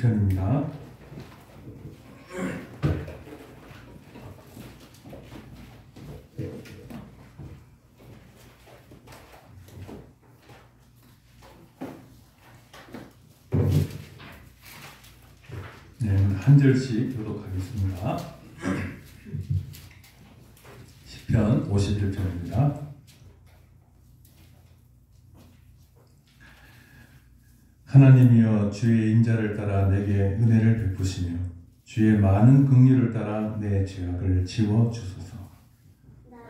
10편입니다. 네, 한 절씩 교독하겠습니다. 10편 51편입니다. 하나님이여, 주의 인자를 따라 내게 은혜를 베푸시며 주의 많은 긍휼을 따라 내 죄악을 지워 주소서.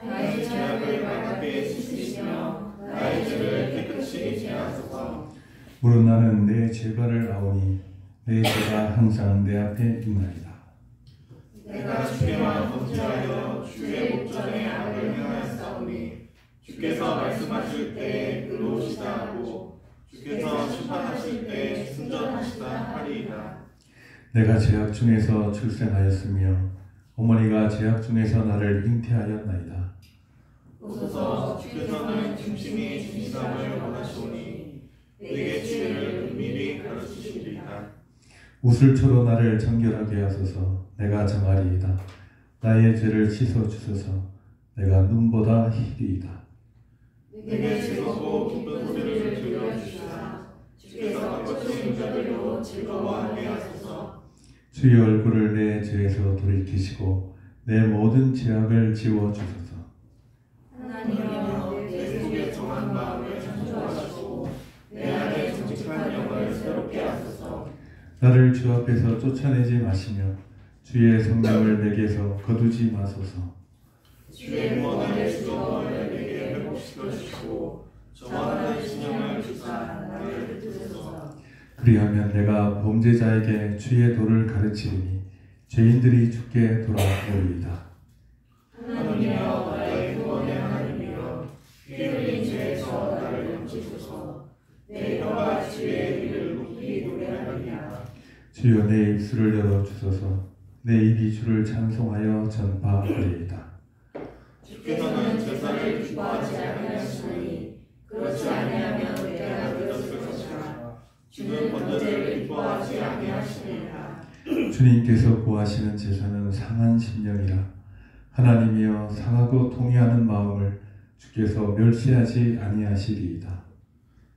나의 죄악을 말하게 씻으시며 나의 죄를 깨끗이 제하소서. 물은 나는 내 죄가를 아오니 내 죄가 항상 내 앞에 있나이다. 내가 주께만 범죄하여 주의 목전에 악을 행하였사오니 주께서 말씀하실 때 의로우시다 하고 주께서 심판하실 때 순전하시다 하리이다. 내가 죄악 중에서 출생하였으며 어머니가 죄악 중에서 나를 잉태하였나이다. 보소서, 주께서는 중심이 진실함을 원하시오니 내게 지혜를 은밀히 가르치시리이다. 우슬초로 나를 정결하게 하소서. 내가 정하리이다. 나의 죄를 씻어 주소서. 내가 눈보다 희리이다. 내게 즐겁고 기쁜 소리를 들려주시사 주께서 거친 자들로 즐거워하게 하소서. 주의 얼굴을 내 죄에서 돌이키시고 내 모든 죄악을 지워 주소서. 하나님이여, 내 속에 정한 마음을 창조하시고 내 안에 정직한 영을 새롭게 하소서. 나를 주 앞에서 쫓아내지 마시며 주의 성령을 내게서 거두지 마소서. 주의 구원의 주권을 내게 회복시켜 주시고 정확한 신령을 주사 나를 붙드소서. 그리하면 내가 범죄자에게 주의 도를 가르치리니 죄인들이 주께 돌아오리이다. 하나님이여, 나의 구원의 하나님이여, 피 흘린 죄에서 나를 건지소서. 내 혀가 주의 이를 높이 노래하리이다. 주여, 내 입술을 열어 주소서. 내 입이 주를 찬송하여 전파하리이다. 주께서는 제사를 기뻐하지 아니하시니 그렇지 아니하면 내가 드렸을 것이라. 주는 번제를 기뻐하지 아니하시니라. 주님께서 구하시는 제사는 상한 심령이라. 하나님이여, 상하고 통회하는 마음을 주께서 멸시하지 아니하시리이다.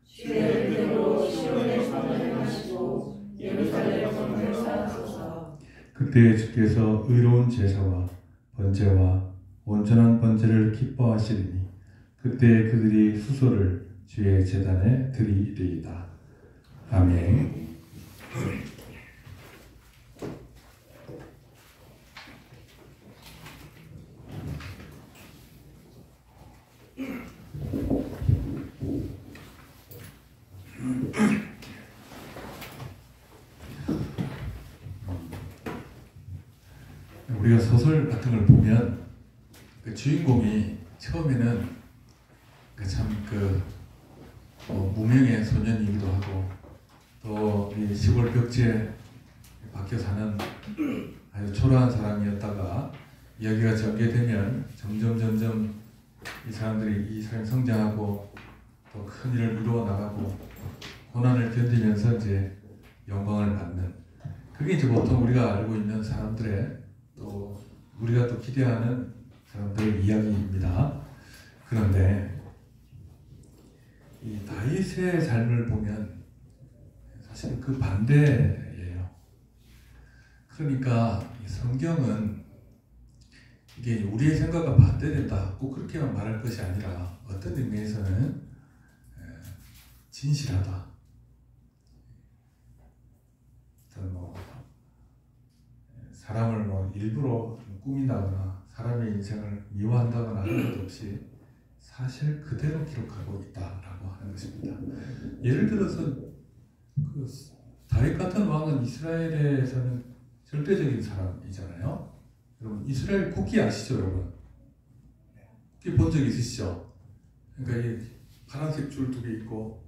주의 은혜로 시온에 선언하시고 예루살렘 성을 쌓으소서. 그때 주께서 의로운 제사와 번제와 온전한 번제를 기뻐하시리니 그때 그들이 수소를 주의 제단에 드리리이다. 아멘. 우리가 소설 같은 걸 보면 그 주인공이 처음에는 무명의 소년이기도 하고 또 이 시골 벽지에 박혀 사는 아주 초라한 사람이었다가 이야기가 전개되면 점점 이 사람들이 이 삶 성장하고 또 큰 일을 이루어 나가고 고난을 견디면서 이제 영광을 받는, 그게 이제 보통 우리가 알고 있는 사람들의 또 우리가 또 기대하는 사람들의 이야기입니다. 그런데 이 다윗의 삶을 보면 사실 그 반대예요. 그러니까 이 성경은 이게 우리의 생각과 반대된다 꼭 그렇게만 말할 것이 아니라 어떤 의미에서는 진실하다, 사람을 일부러 꾸민다거나 사람의 인생을 미화한다거나 하는 것 없이 사실 그대로 기록하고 있다라고 하는 것입니다. 예를 들어서 그 다윗 같은 왕은 이스라엘에서는 절대적인 사람이잖아요. 여러분 이스라엘 국기 아시죠, 여러분? 국기 본 적 있으시죠? 그러니까 이 파란색 줄 2개 있고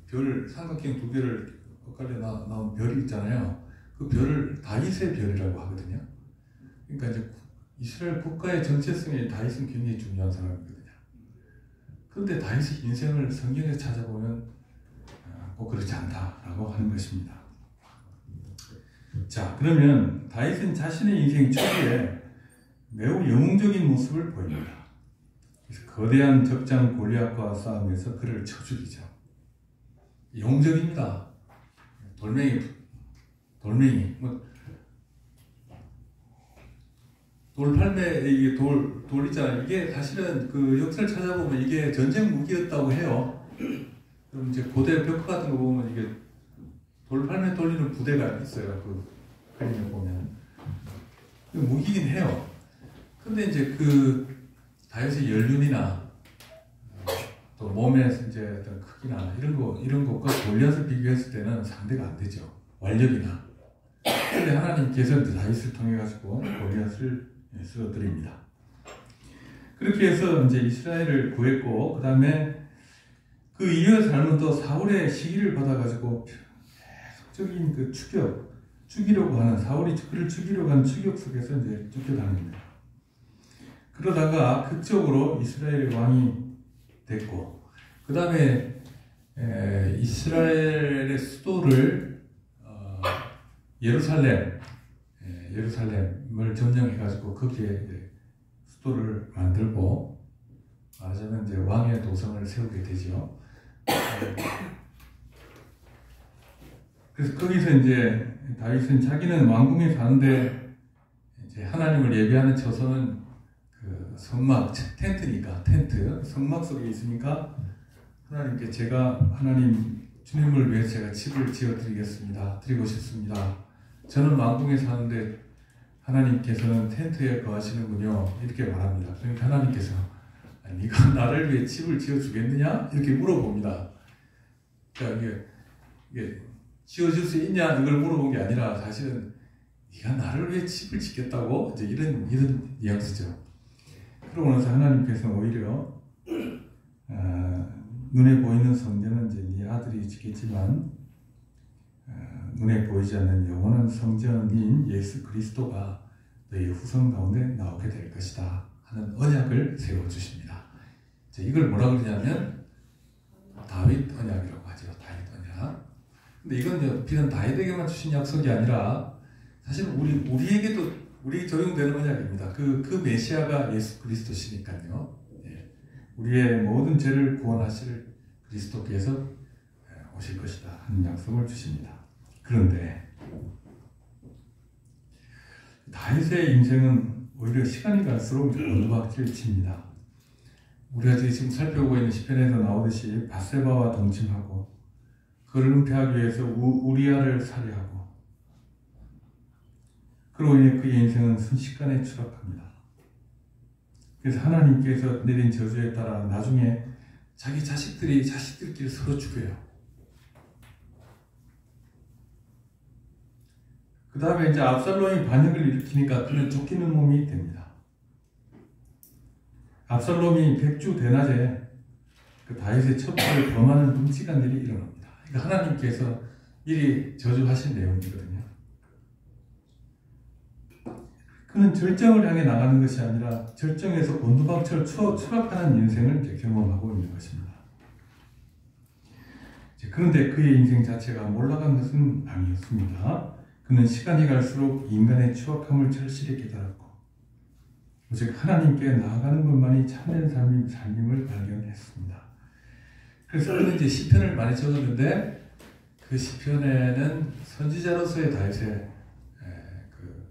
별 삼각형 2개를 엇갈려 나온 별이 있잖아요. 그 별을 다윗의 별이라고 하거든요. 그러니까 이제 이스라엘 국가의 정체성에 다윗은 굉장히 중요한 사람이거든요. 그런데 다윗의 인생을 성경에서 찾아보면 꼭 그렇지 않다라고 하는 것입니다. 자, 그러면 다윗은 자신의 인생 초기에 매우 영웅적인 모습을 보입니다. 그래서 거대한 적장 골리앗과 싸움에서 그를 쳐 죽이죠. 영웅적입니다. 돌멩이, 돌팔매, 이게 돌 있잖아요. 이게 사실은 그 역사를 찾아보면 이게 전쟁 무기였다고 해요. 그럼 이제 고대 벽화 같은 거 보면 이게 돌팔매 돌리는 부대가 있어요. 그 그림을 보면. 무기긴 해요. 근데 이제 그 다윗의 연륜이나 또 몸의 이제 어떤 크기나 이런 것과 골리앗을 비교했을 때는 상대가 안 되죠. 완력이나. 근데 하나님께서 다윗을 통해 가지고 골리앗을 쓰러뜨립니다. 그렇게 해서 이제 이스라엘을 구했고, 그 다음에 그 이후의 삶은 또 사울의 시기를 받아가지고 계속적인 그 죽이려고 하는, 사울이 그를 죽이려고 하는 추격 속에서 이제 쫓겨다닙니다. 그러다가 극적으로 이스라엘의 왕이 됐고, 그 다음에 이스라엘의 수도를 예루살렘을 점령해가지고 거기에 수도를 만들고, 말하자면 이제 왕의 도성을 세우게 되죠. 그래서 거기서 이제 다윗은 자기는 왕궁에 사는데 이제 하나님을 예배하는 처소는 그 성막, 텐트니까, 성막 속에 있으니까 하나님께 제가 하나님 주님을 위해 제가 집을 지어드리겠습니다. 드리고 싶습니다. 저는 왕궁에 사는데 하나님께서는 텐트에 거하시는군요. 이렇게 말합니다. 그러니까 하나님께서 네가 나를 위해 집을 지어주겠느냐? 이렇게 물어봅니다. 그러니까 이게 지어줄 수 있냐? 이걸 물어본 게 아니라 사실은 네가 나를 위해 집을 짓겠다고? 이제 이런 뉘앙스죠. 그러고 나서 하나님께서는 오히려 눈에 보이는 성전은 이제 네 아들이 짓겠지만 눈에 보이지 않는 영원한 성전인 예수 그리스도가 너희 후손 가운데 나오게 될 것이다 하는 언약을 세워주십니다. 이걸 뭐라고 그러냐면 다윗 언약이라고 하죠. 다윗 언약. 근데 이건 비단 다윗에게만 주신 약속이 아니라 사실 우리에게도 적용되는 언약입니다. 그 메시아가 예수 그리스도시니까요. 우리의 모든 죄를 구원하실 그리스도께서 오실 것이다 하는 약속을 주십니다. 그런데 다윗의 인생은 오히려 시간이 갈수록 오르막길 칩니다. 우리가 지금 살펴보고 있는 시편에서 나오듯이 밧세바와 동침하고 그를 은폐하기 위해서 우리아를 살해하고, 그로 인해 그의 인생은 순식간에 추락합니다. 그래서 하나님께서 내린 저주에 따라 나중에 자기 자식들끼리 서로 죽여요. 그 다음에 이제 압살롬이 반역을 일으키니까 그는 쫓기는 몸이 됩니다. 압살롬이 백주 대낮에 그 다윗의 첩보를 범하는 끔찍한 일이 일어납니다. 그러니까 하나님께서 미리 저주하신 내용이거든요. 그는 절정을 향해 나가는 것이 아니라 절정에서 곤두박질 추락하는 인생을 경험하고 있는 것입니다. 그런데 그의 인생 자체가 몰락한 것은 아니었습니다. 그는 시간이 갈수록 인간의 추악함을 절실히 깨달았고, 오직 하나님께 나아가는 것만이 참된 삶임을 발견했습니다. 그래서 그는 이제 시편을 많이 적었는데, 그 시편에는 선지자로서의 다윗의 그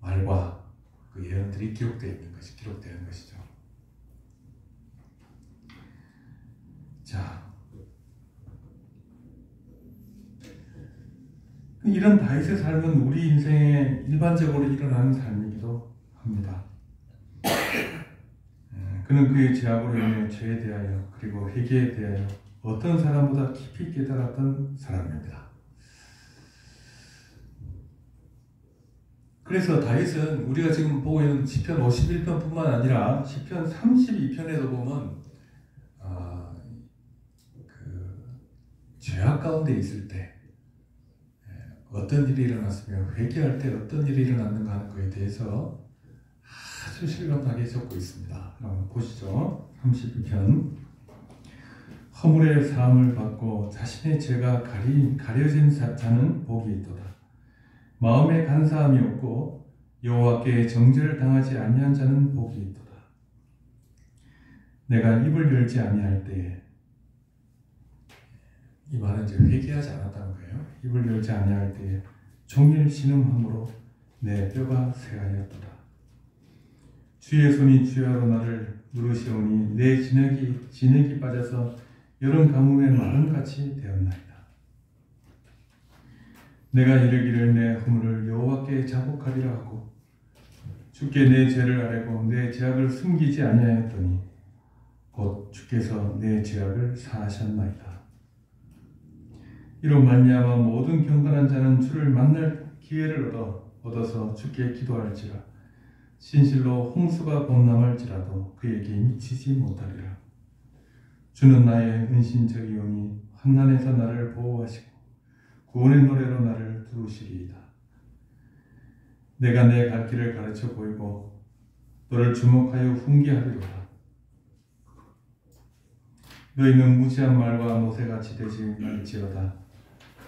말과 그 예언들이 기록되는 것이죠. 자, 이런 다윗의 삶은 우리 인생에 일반적으로 일어나는 삶이기도 합니다. 그는 그의 죄악으로 인해 죄에 대하여 그리고 회개에 대하여 어떤 사람보다 깊이 깨달았던 사람입니다. 그래서 다윗은 우리가 지금 보고 있는 시편 51편뿐만 아니라 시편 32편에도 보면 그 죄악 가운데 있을 때 어떤 일이 일어났으며 회개할 때 어떤 일이 일어났는가 하는 것에 대해서 아주 실감나게 적고 있습니다. 한번 보시죠. 32편. 허물의 사함을 받고 자신의 죄가 가려진 자는 복이 있도다. 마음에 간사함이 없고 여호와께 정죄를 당하지 아니한 자는 복이 있도다. 내가 입을 열지 아니할 때에, 이 말은 이제 회개하지 않았다는 거예요. 입을 열지 아니할 때에 종일 신음함으로 내 뼈가 새하였도다. 주의 손이 주야로 나를 누르시오니 내 진액이 빠져서 여름 가뭄의 마름같이 되었나이다. 내가 이르기를 내 허물을 여호와께 자복하리라 하고 주께 내 죄를 아뢰고 내 죄악을 숨기지 아니하였더니 곧 주께서 내 죄악을 사하셨나이다. 이로 말미암아 모든 경건한 자는 주를 만날 기회를 얻어서 주께 기도할지라. 진실로 홍수가 범람할지라도 그에게 미치지 못하리라. 주는 나의 은신처이오니 환난에서 나를 보호하시고 구원의 노래로 나를 두르시리이다. 내가 내 갈 길을 가르쳐 보이고 너를 주목하여 훈계하리로다. 너희는 무지한 말과 노새같이 되지 말지어다.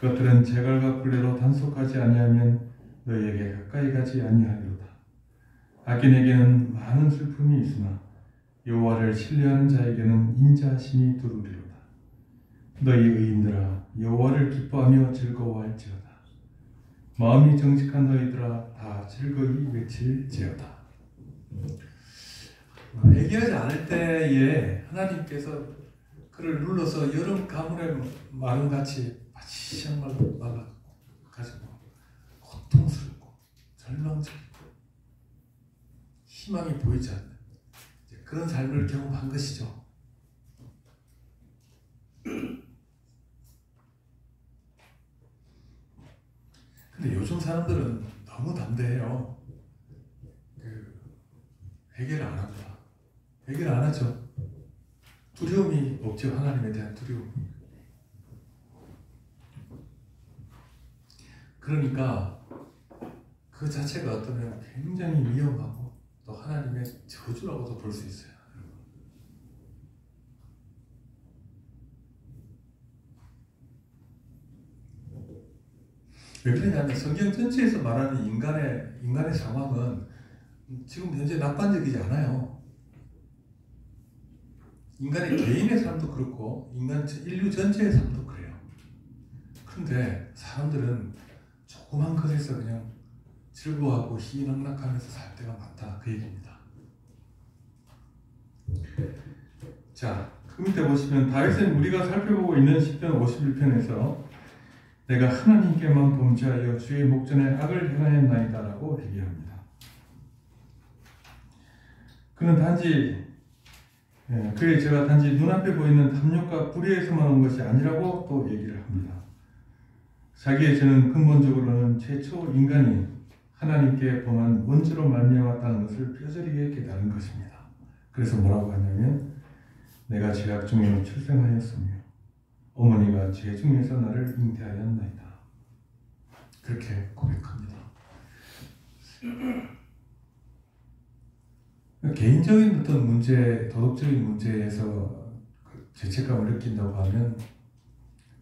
그것들은 제갈과 굴레로 단속하지 아니하면 너희에게 가까이 가지 아니하리로다. 악인에게는 많은 슬픔이 있으나 여호와를 신뢰하는 자에게는 인자하심이 두루리로다. 너희 의인들아 여호와를 기뻐하며 즐거워할지어다. 마음이 정직한 너희들아 다 즐거이 외칠지어다. 회개하지 않을 때에 하나님께서 그를 눌러서 여름 가물의 마름같이 시한 말로 말라가지고 고통스럽고 절망적이고 희망이 보이지 않는 그런 삶을 경험한 것이죠. 근데 요즘 사람들은 너무 담대해요. 회개를 안 합니다. 회개를 안 하죠. 두려움이 없죠. 하나님에 대한 두려움이. 그러니까 그 자체가 어쩌면 굉장히 위험하고 또 하나님의 저주라고도 볼 수 있어요. 왜 그러냐면 성경 전체에서 말하는 인간의 상황은 지금 현재 낙관적이지 않아요. 인간의 개인의 삶도 그렇고 인류 전체의 삶도 그래요. 그런데 사람들은 조그만 것에서 그냥 즐거워하고 희락락하면서 살 때가 많다, 그 얘기입니다. 자, 그 밑에 보시면 다윗은 우리가 살펴보고 있는 시편 51편에서 내가 하나님께만 범죄하여 주의 목전에 악을 행하였나이다 라고 얘기합니다. 그는 그의 죄가 단지 눈앞에 보이는 탐욕과 불의에서만 온 것이 아니라고 또 얘기를 합니다. 자기의 죄는 근본적으로는 최초 인간이 하나님께 범한 원죄로 말미암았다는 것을 뼈저리게 깨달은 것입니다. 그래서 뭐라고 하냐면 내가 죄악 중에 출생하였으며 어머니가 죄 중에서 나를 잉태하였나이다. 그렇게 고백합니다. 개인적인 어떤 문제, 도덕적인 문제에서 죄책감을 느낀다고 하면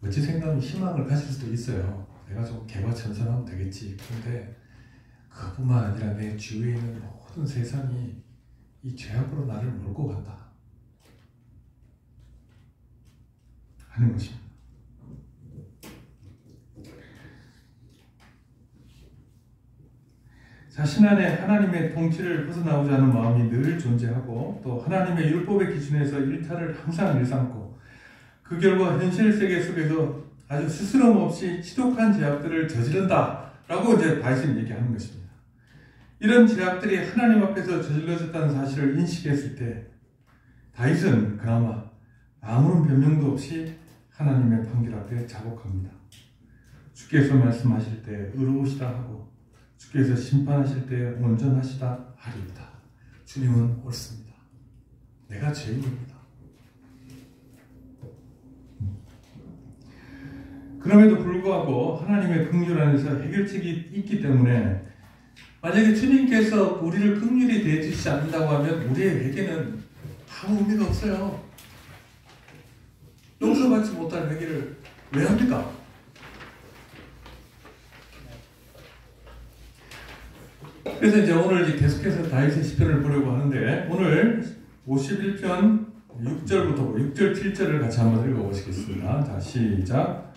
어찌 생각하면 희망을 가질 수도 있어요. 내가 좀 개과천선하면 되겠지. 그런데 그뿐만 아니라 내 주위에 있는 모든 세상이 이 죄악으로 나를 몰고 간다 하는 것입니다. 자신 안에 하나님의 통치를 벗어나오자 하는 마음이 늘 존재하고 또 하나님의 율법의 기준에서 일탈을 항상 일삼고 그 결과 현실 세계 속에서 아주 스스럼 없이 지독한 죄악들을 저지른다 라고 이제 다윗은 얘기하는 것입니다. 이런 죄악들이 하나님 앞에서 저질러졌다는 사실을 인식했을 때 다윗은 그나마 아무런 변명도 없이 하나님의 판결 앞에 자복합니다. 주께서 말씀하실 때 의로우시다 하고 주께서 심판하실 때 온전하시다 하리이다. 주님은 옳습니다. 내가 죄인입니다. 그럼에도 불구하고 하나님의 긍휼 안에서 해결책이 있기 때문에 만약에 주님께서 우리를 긍휼히 대해주시지 않는다고 하면 우리의 회개는 아무 의미가 없어요. 용서받지 못할 회개를 왜 합니까? 그래서 이제 오늘 계속해서 다윗의 시편을 보려고 하는데, 오늘 51편 6절부터 6절, 7절을 같이 한번 읽어보시겠습니다. 자, 시작.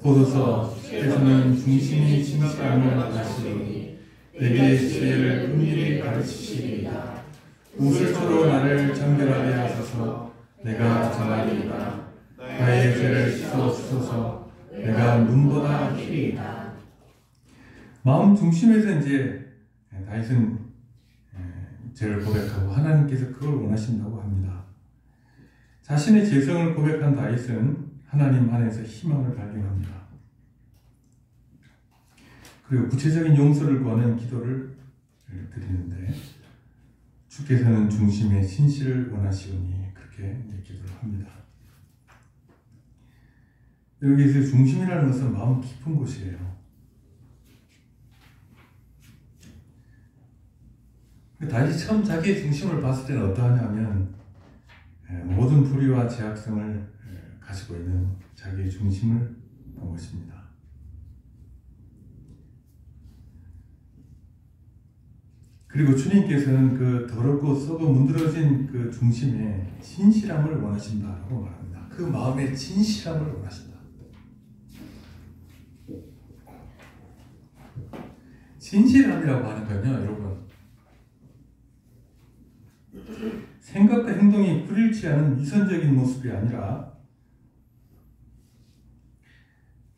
보소서, 주께서는 중심이 진실함을 원하시니 내게 지혜를 은밀히 가르치시리이다. 우슬초로 나를 정결하게 하소서. 내가 정하리이다. 나의 죄를 씻어 주소서. 내가 눈보다 희리이다. 마음 중심에서 이제 다윗은 죄를 고백하고 하나님께서 그걸 원하신다고 합니다. 자신의 죄성을 고백한 다윗은 하나님 안에서 희망을 발견합니다. 그리고 구체적인 용서를 구하는 기도를 드리는데, 주께서는 중심의 신실을 원하시오니 그렇게 기도를 합니다. 여기서 중심이라는 것은 마음 깊은 곳이에요. 다윗이 처음 자기의 중심을 봤을 때는 어떠하냐면, 모든 불의와 죄악성을 가지고 있는 자기의 중심을 본 것입니다. 그리고 주님께서는 그 더럽고 썩어 문드러진 그 중심에 진실함을 원하신다라고 말합니다. 그 마음의 진실함을 원하신다. 진실함이라고 하는 건요, 여러분, 생각과 행동이 불일치 않은 위선적인 모습이 아니라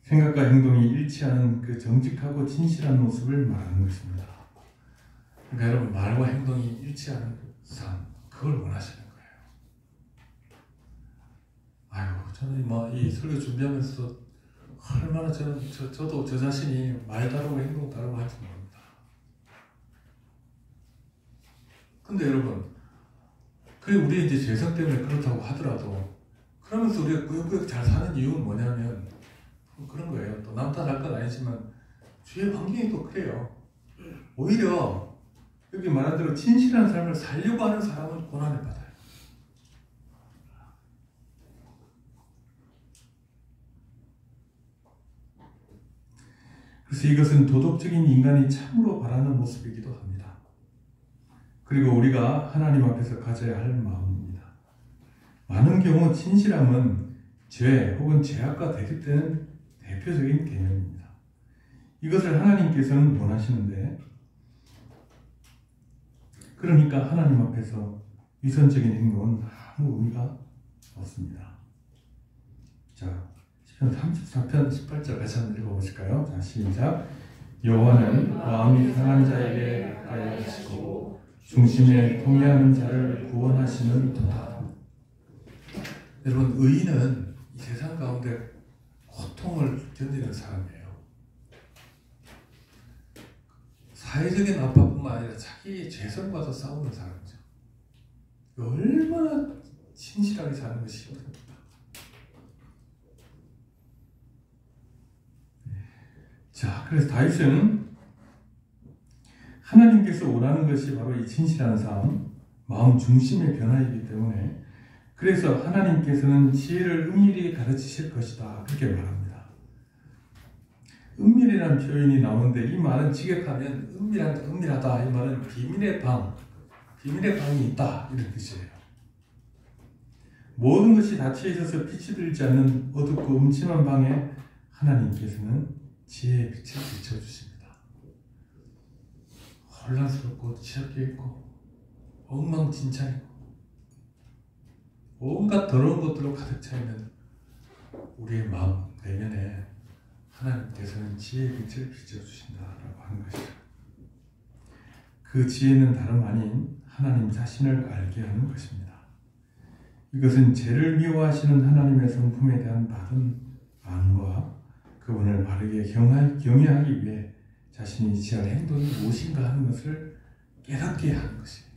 생각과 행동이 일치하는 그 정직하고 진실한 모습을 말하는 것입니다. 그러니까 여러분, 말과 행동이 일치하는 삶, 그걸 원하시는 거예요. 아유, 저는 이 설교 준비하면서 얼마나 저도 저 자신이 말 다르고 행동 다르고 할지 모릅니다. 근데 여러분, 우리 이제 죄성 때문에 그렇다고 하더라도, 그러면서 우리가 꾸역꾸역 잘 사는 이유는 뭐냐면 그런 거예요. 또 남 탓할 건 아니지만 주위의 환경이 또 그래요. 오히려 여기 말한 대로 진실한 삶을 살려고 하는 사람은 고난을 받아요. 그래서 이것은 도덕적인 인간이 참으로 바라는 모습이기도 합니다. 그리고 우리가 하나님 앞에서 가져야 할 마음입니다. 많은 경우 진실함은 죄 혹은 죄악과 대립되는 대표적인 개념입니다. 이것을 하나님께서는 원하시는데, 그러니까 하나님 앞에서 위선적인 행동은 아무 의미가 없습니다. 자, 시편 34편 18절 같이 한번 읽어보실까요? 자, 시작. 여호와는 마음이 상한 자에게 가까이 하시고 중심에 통회하는 자를 구원하시는 도다. 여러분, 의인은 이 세상 가운데 고통을 견디는 사람이에요. 사회적인 압박뿐만 아니라 자기의 죄성과도 싸우는 사람이죠. 얼마나 진실하게 사는 것이 힘듭니다. 자, 그래서 다윗은 하나님께서 원하는 것이 바로 이 진실한 삶, 마음 중심의 변화이기 때문에, 그래서 하나님께서는 지혜를 은밀히 가르치실 것이다, 그렇게 말합니다. 은밀이라는 표현이 나오는데, 이 말은 직역하면 은밀하다, 이 말은 비밀의 방이 있다, 이런 뜻이에요. 모든 것이 닫혀 있어서 빛이 들지 않는 어둡고 음침한 방에 하나님께서는 지혜의 빛을 비춰주십니다. 혼란스럽고 지역에 있고 엉망진창이고 온갖 더러운 것들로 가득 차 있는 우리의 마음 내면에 하나님께서는 지혜의 빛을 비춰주신다라고 하는 것이죠. 그 지혜는 다름 아닌 하나님 자신을 알게 하는 것입니다. 이것은 죄를 미워하시는 하나님의 성품에 대한 바른 안과 그분을 바르게 경외하기 위해 자신이 취할 행동이 무엇인가 하는 것을 깨닫게 하는 것입니다.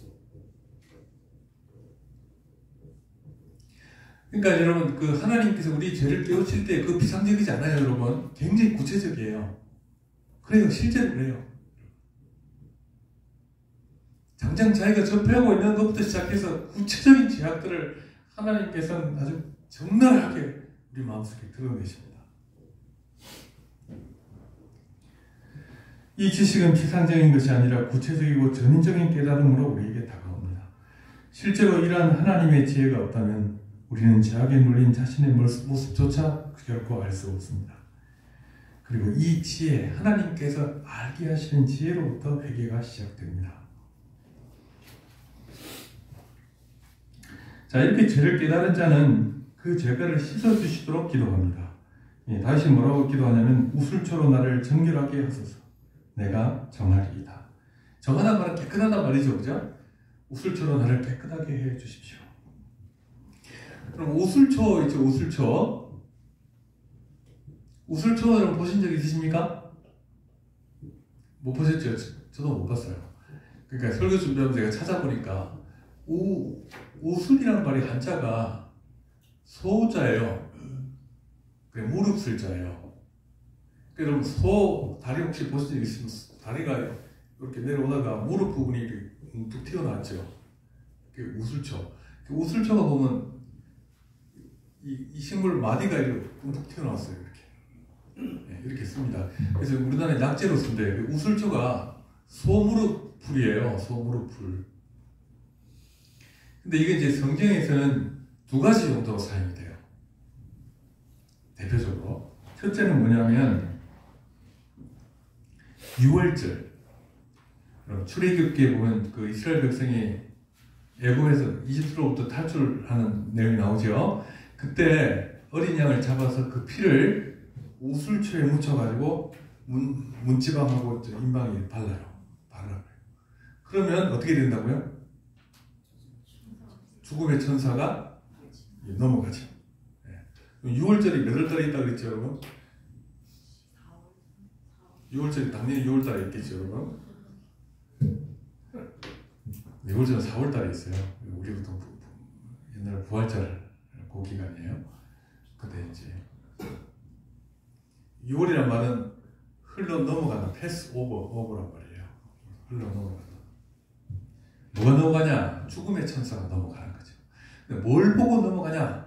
그러니까 여러분, 그 하나님께서 우리 죄를 깨우칠 때 그 비상적이지 않아요, 여러분. 굉장히 구체적이에요. 그래요, 실제로 그래요. 당장 자기가 접하고 있는 것부터 시작해서 구체적인 죄악들을 하나님께서는 아주 적나라하게 우리 마음속에 드러내십니다. 이 지식은 피상적인 것이 아니라 구체적이고 전인적인 깨달음으로 우리에게 다가옵니다. 실제로 이러한 하나님의 지혜가 없다면 우리는 죄악에 눌린 자신의 모습조차 결코 알 수 없습니다. 그리고 이 지혜, 하나님께서 알게 하시는 지혜로부터 회개가 시작됩니다. 자, 이렇게 죄를 깨달은 자는 그 죄가를 씻어주시도록 기도합니다. 다윗이 뭐라고 기도하냐면 우술초로 나를 정결하게 하소서. 내가 정하리이다. 정하다는 말은 깨끗하단 말이죠. 그죠? 우술초로 나를 깨끗하게 해 주십시오. 그럼 우술초 있죠. 우술초. 우술초를 보신 적 있으십니까? 못 보셨죠? 저도 못 봤어요. 그러니까 설교 준비하면서 제가 찾아보니까 우술이라는 말이 한자가 소자예요. 무릎 쓸자예요. 여러분 다리 혹시 보신 적 있으면 다리가 이렇게 내려오다가 무릎 부분이 이렇게 툭 튀어나왔죠. 그게 우술초. 그 우술초가 보면 이 식물 마디가 이렇게 툭 튀어나왔어요. 이렇게 씁니다. 그래서 우리나라는 약재로 쓴대. 우술초가 소무릎 풀이에요. 소무릎 풀. 근데 이게 이제 성경에서는 두 가지 정도로 사용이 돼요. 대표적으로. 첫째는 뭐냐면, 6월절. 출애굽기에 보면 그 이스라엘 백성이 애굽에서 이집트로부터 탈출하는 내용이 나오죠. 그때 어린 양을 잡아서 그 피를 우술초에 묻혀가지고 문지방하고 인방에 발라요. 그러면 어떻게 된다고요? 죽음의 천사가 넘어가죠. 6월절이 몇 월달에 있다고 그랬죠, 여러분? 6월절이 당연히 6월달에 있겠죠, 여러분? 6월절은 4월달에 있어요. 우리부터 옛날 부활절 그 기간이에요. 근데 이제 6월이란 말은 흘러 넘어가는 오버란 말이에요. 흘러 넘어가는. 뭐가 넘어가냐? 죽음의 천사가 넘어가는 거죠. 근데 뭘 보고 넘어가냐?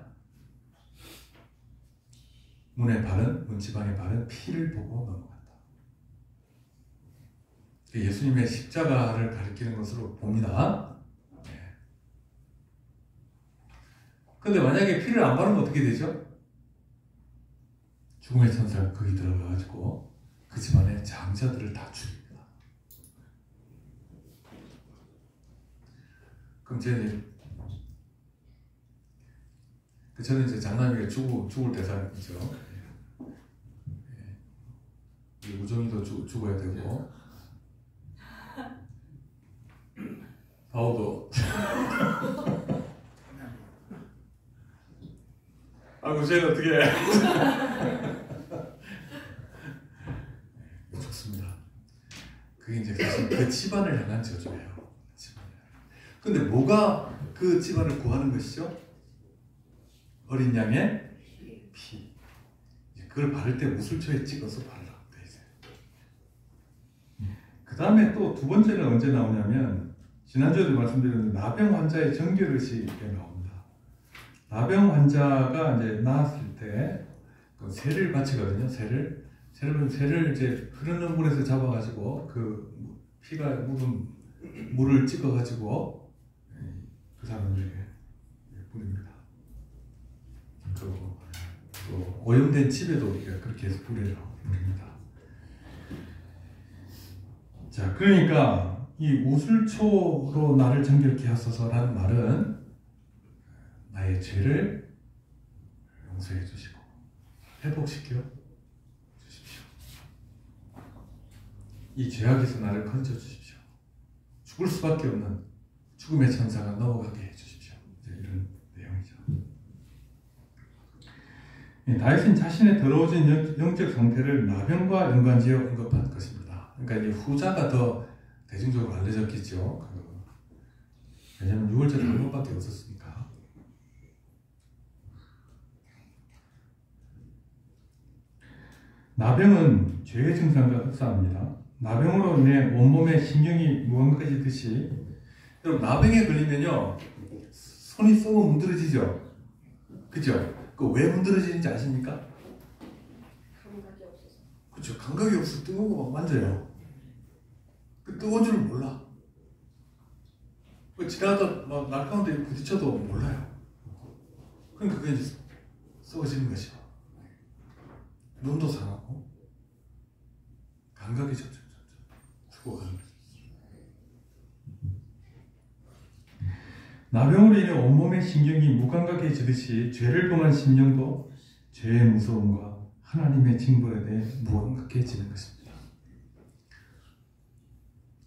문지방에 바른 피를 보고 넘어간다. 예수님의 십자가를 가리키는 것으로 봅니다. 그런데 만약에 피를 안 바르면 어떻게 되죠? 죽음의 천사가 거기 들어가가지고 그 집안의 장자들을 다 죽입니다. 그럼 저는 이제 장남이가 죽을 대상이죠. 우정이도 죽어야 되고 바오도 아이고 쟤는 어떻게 해? 좋습니다. 그게 이제 사실 그 집안을 향한 저주예요. 근데 뭐가 그 집안을 구하는 것이죠? 어린 양의 피. 그걸 바를 때 우술초에 찍어서 바르라고 돼 있어요. 그 다음에 또 두 번째는 언제 나오냐면 지난주에도 말씀드렸는데 나병 환자의 정결의식이 나옵니다. 나병 환자가 이제 나았을 때 그 새를 바치거든요. 새를 이제 흐르는 물에서 잡아가지고 그 피가 묻은 물을 찍어가지고 그 사람들에게 뿌립니다. 그리고 또 오염된 집에도 그렇게 해서 뿌립니다. 자, 그러니까 이 우술초로 나를 정결케 하소서라는 말은 나의 죄를 용서해 주시고 회복시켜 주십시오. 이 죄악에서 나를 건져 주십시오. 죽을 수밖에 없는 죽음의 천사가 넘어가게 해 주십시오. 이런 내용이죠. 다윗은 자신의 더러워진 영적 상태를 나병과 연관지어 언급한 것입니다. 그러니까 이제 후자가 더 대중적으로 알려졌겠죠. 왜냐하면 6월절 한 번밖에 없었으니까. 나병은 죄의 증상과 흡사합니다. 나병으로 인해 온몸에 신경이 무감각해지듯이, 여러분 나병에 걸리면요 손이 썩어 문드러지죠. 그죠? 그 왜 문드러지는지 아십니까? 감각이 없어서. 그렇죠. 감각이 없어 뜨거운 거 막 만져요. 그 뜨거운 줄 몰라. 그 지나가다 막 날카로운데 부딪혀도 몰라요. 그러니까 그게 이제 썩어지는 것이요. 눈도 상하고 감각이 점점 죽어가는 거죠. 나병으로 인해 온몸의 신경이 무감각해지듯이 죄를 범한 심령도 죄의 무서움과 하나님의 징벌에 대해 무감각해지는 것입니다.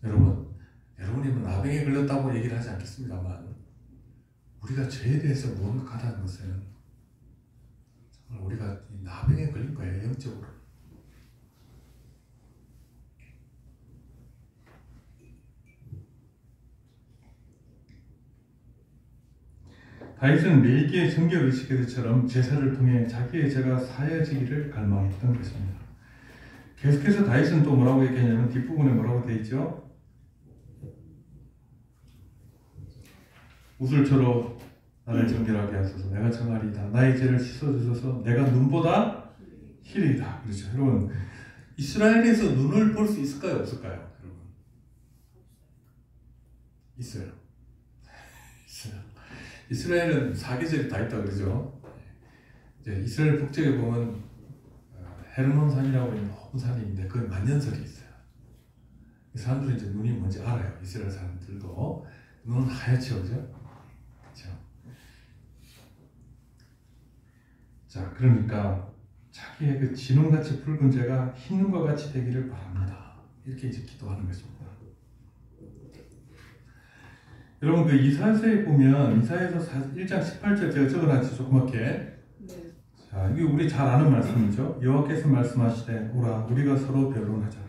여러분이 뭐 나병에 걸렸다고 얘기를 하지 않겠습니다만 우리가 죄에 대해서 무감각하다는 것은 정말 우리가 나병에 걸린 거예요. 영적으로. 다윗은 매일기의 성결의식에서처럼 제사를 통해 자기의 죄가 사해지기를 갈망했던 것입니다. 계속해서 다윗은 또 뭐라고 얘기하냐면 뒷부분에 뭐라고 되어 있죠? 우슬초로 나를 정결하게 하소서. 내가 정하리이다. 나의 죄를 씻어주소서. 내가 눈보다 희리이다. 그렇죠. 여러분, 이스라엘에서 눈을 볼 수 있을까요? 없을까요? 여러분, 있어요. 있어요. 이스라엘은 사계절이 다 있다 그러죠. 이제 이스라엘 북쪽에 보면 헤르몬산이라고 있는 높은 산이 있는데 그건 만년설이 있어요. 이 사람들은 이제 눈이 뭔지 알아요. 이스라엘 사람들도 눈은 하얗죠, 그죠? 그렇죠. 자, 그러니까 자기의 그 진홍같이 붉은 죄가 흰 눈과 같이 되기를 바랍니다. 이렇게 이제 기도하는 것입니다. 여러분 그 이사야서에 보면 이사야서 1장 18절 제가 적어놨죠, 조그맣게. 네. 자, 이게 우리 잘 아는 말씀이죠. 여호와께서 말씀하시되 오라 우리가 서로 변론하자.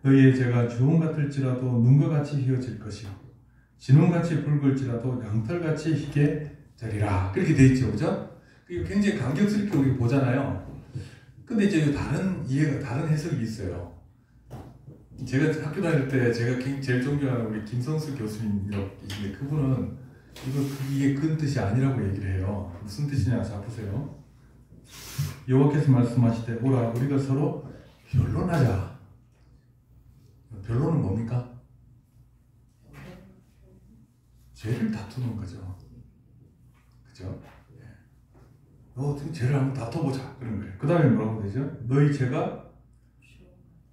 너희의 죄가 주홍 같을지라도 눈과 같이 희어질 것이요 진홍같이 붉을지라도 양털같이 희게 되리라. 그렇게 돼 있죠, 그죠? 이거 굉장히 감격스럽게 우리 보잖아요. 근데 이제 다른 이해가, 다른 해석이 있어요. 제가 학교 다닐 때 제가 제일 존경하는 우리 김성수 교수님이신데 그분은 이게 그 뜻이 아니라고 얘기를 해요. 무슨 뜻이냐? 자 보세요. 여호와께서 말씀하시되 오라 우리가 서로 변론하자. 변론은 뭡니까? 죄를 다투는 거죠. 그죠? 너 죄를 한번 다퉈보자 그런 거예요. 그 다음에 뭐라고 되죠? 너희 죄가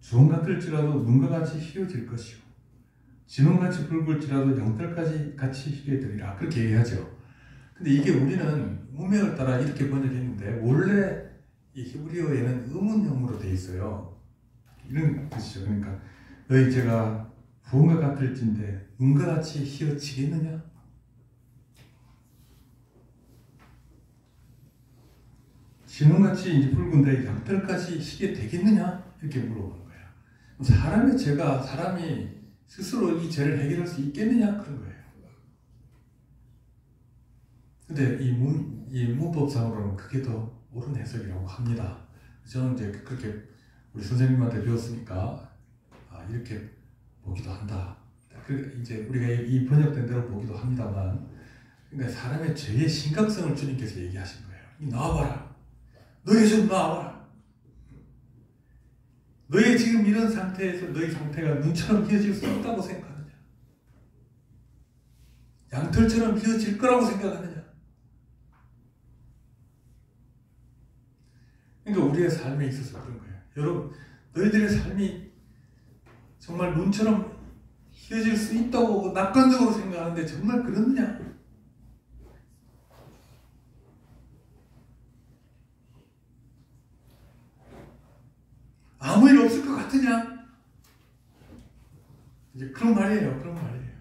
주홍 같을지라도 눈과 같이 희어질 것이요 진홍같이 붉을지라도 양털까지 같이 희게 되리라. 그렇게 얘기하죠. 근데 이게 우리는 문맥을 따라 이렇게 번역했는데 원래 이 히브리어에는 의문형으로 돼 있어요. 이런 뜻이죠. 그러니까 너희 죄가 부엉과 같을진데 눈과 같이 희어지겠느냐? 진홍같이 이제 붉은데 양털까지 희게 되겠느냐? 이렇게 물어보는 거예요. 사람의 죄가 사람이 스스로 이 죄를 해결할 수 있겠느냐? 그런 거예요. 근데 이 문법상으로는 그게 더 옳은 해석이라고 합니다. 저는 이제 그렇게 우리 선생님한테 배웠으니까 이렇게 보기도 한다. 이제 우리가 이 번역된 대로 보기도 합니다만, 그러니까 사람의 죄의 심각성을 주님께서 얘기하신 거예요. 나와봐라. 너희 좀 나와봐라. 너희 지금 이런 상태에서 너희 상태가 눈처럼 희어질 수 있다고 생각하느냐? 양털처럼 희어질 거라고 생각하느냐? 그러니까 우리의 삶에 있어서 그런 거예요. 여러분, 너희들의 삶이 정말 눈처럼 희어질 수 있다고 낙관적으로 생각하는데 정말 그렇느냐? 아무 일 없을 것 같으냐? 이제 그런 말이에요. 그런 말이에요.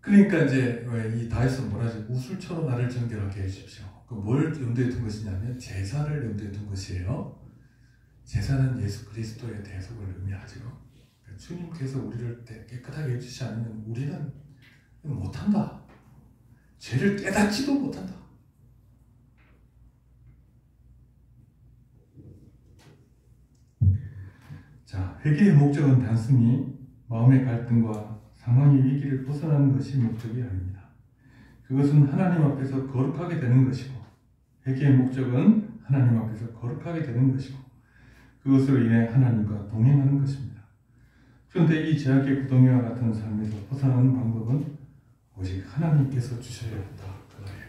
그러니까 이제 이 다윗은 뭐라 하죠? 우슬초로 나를 정결하게 해주십시오. 뭘 염두에 둔 것이냐면 제사를 염두에 둔 것이에요. 제사는 예수 그리스도의 대속을 의미하죠. 그러니까 주님께서 우리를 깨끗하게 해주시지 않으면 우리는 못한다. 죄를 깨닫지도 못한다. 자, 회개의 목적은 단순히 마음의 갈등과 상황의 위기를 벗어나는 것이 목적이 아닙니다. 그것은 하나님 앞에서 거룩하게 되는 것이고, 회개의 목적은 하나님 앞에서 거룩하게 되는 것이고, 그것으로 인해 하나님과 동행하는 것입니다. 그런데 이 죄악의 구덩이와 같은 삶에서 벗어나는 방법은 오직 하나님께서 주셔야 한다. 그 말이에요.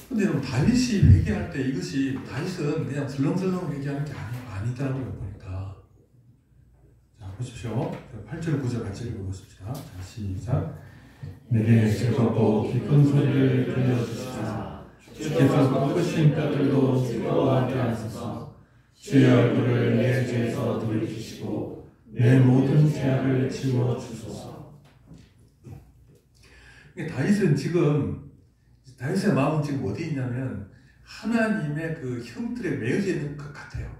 근데 여러분, 다윗이 회개할 때 이것이, 다윗은 그냥 슬렁슬렁 회개하는 게 아니더라고요, 보니까. 자, 보십시오. 8절 9절 같이 읽어보십시다. 자, 시작. 내게 즐겁고 기쁜 소리를 들려주시사 주께서 꺾으신 뼈들도 즐거워하게 하소서. 주의 얼굴을 내 죄에서 돌이키시고 내 모든 죄악을 지워주소서. 다윗의 마음은 지금 어디 있냐면 하나님의 그 형틀에 매여져 있는 것 같아요.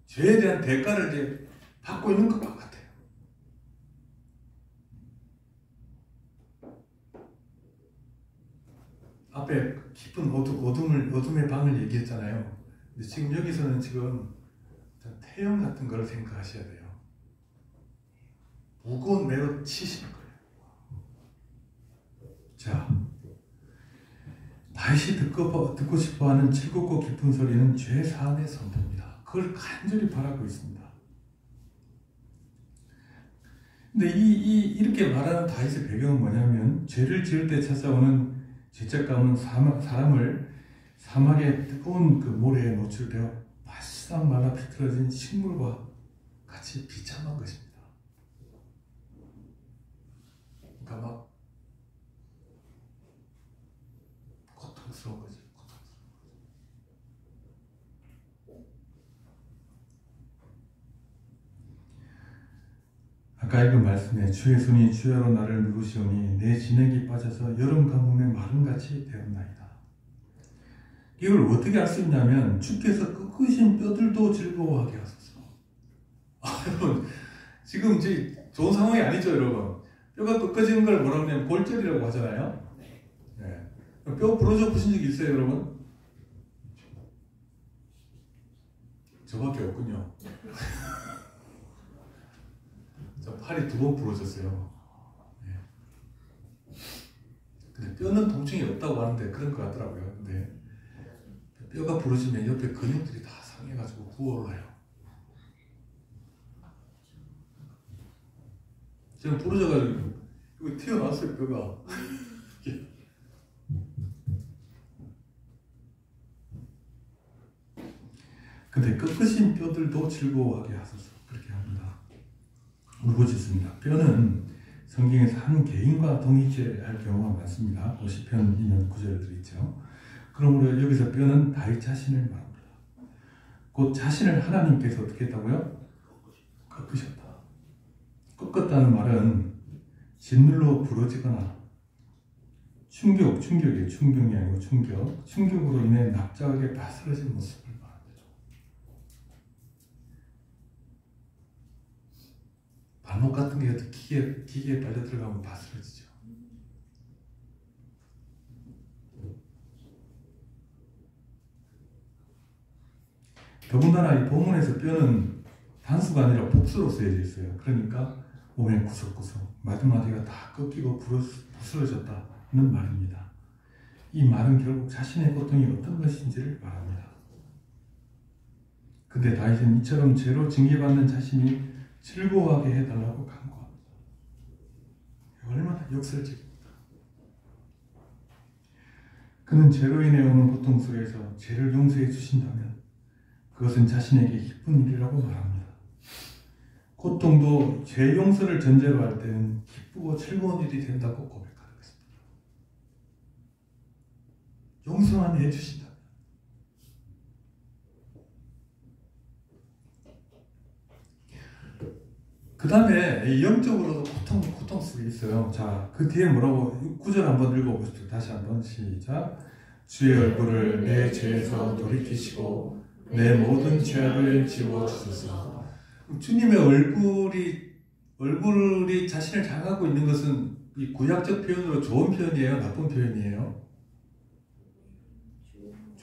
죄에 대한 대가를 이제 받고 있는 것 같아요. 앞에 깊은 어둠의 방을 얘기했잖아요. 근데 지금 여기서는 지금 태양 같은 걸 생각하셔야 돼요. 무거운 매로 치시는 거예요. 자, 다시 듣고 싶어하는 즐겁고 기쁜 소리는 죄 사함의 선포입니다. 그걸 간절히 바라고 있습니다. 근데 이렇게 말하는 다윗의 배경은 뭐냐면, 죄를 지을 때 찾아오는 죄책감은 사람을 사막의 뜨거운 그 모래에 노출되어 바싹 말라 비틀어진 식물과 같이 비참한 것입니다. 그러니까 막 고통스러운 거죠. 아까 읽은 말씀에 주의 손이 주야로 나를 누르시오니 내 진액이 빠져서 여름 가뭄에 마름같이 되었나이다. 이걸 어떻게 할 수 있냐면, 주께서 꺾으신 뼈들도 즐거워하게 하소서. 여러분, 지금 좋은 상황이 아니죠, 여러분. 뼈가 꺾어지는 걸 뭐라고 하냐면 골절이라고 하잖아요. 네. 뼈 부러져 보신 적 있어요, 여러분? 저밖에 없군요. 저 팔이 2번 부러졌어요. 네. 근데 뼈는 통증이 없다고 하는데 그런 것 같더라고요. 근데 뼈가 부러지면 옆에 근육들이 다 상해가지고 부어올라요. 제가 부러져가지고 이거 튀어나왔어요, 뼈가. 근데 꺾으신 뼈들도 즐거워하게 하소서. 그렇게 합니다. 울부짖습니다. 뼈는 성경에서 한 개인과 동일체할 경우가 많습니다. 50편 2년 9절에도 있죠. 그러므로 여기서 뼈는 다윗 자신을 말합니다. 곧 자신을 하나님께서 어떻게 했다고요? 꺾으셨다. 꺾었다는 말은 짓눌러 부러지거나 충격이 아니고 충격으로 인해 납작하게 바스러진 모습을 말합니다. 발목 같은 게 기계에 빨려 들어가면 바스러지죠. 더군다나 이 본문에서 뼈는 단수가 아니라 복수로 쓰여져 있어요. 그러니까 몸의 구석구석 마디마디가 다 꺾이고 부스러졌다는 말입니다. 이 말은 결국 자신의 고통이 어떤 것인지를 말합니다. 근데 다윗은 이처럼 죄로 징계받는 자신이 즐거워하게 해달라고 간구합니다. 얼마나 역설적입니까? 그는 죄로 인해 오는 고통 속에서 죄를 용서해 주신다면 그것은 자신에게 기쁜 일이라고 말합니다. 고통도 죄 용서를 전제로 할 때는 기쁘고 즐거운 일이 된다고 고백하는 것입니다. 용서만 해주신다면. 그 다음에 영적으로도 고통 속에 있어요. 자, 그 뒤에 뭐라고 9절 한번 읽어보십시오. 다시 한번 시작. 주의 얼굴을 내 죄에서 돌이키시고 내 모든 죄악을 지워주소서. 주님의 얼굴이 자신을 장하고 있는 것은 이 구약적 표현으로 좋은 표현이에요? 나쁜 표현이에요?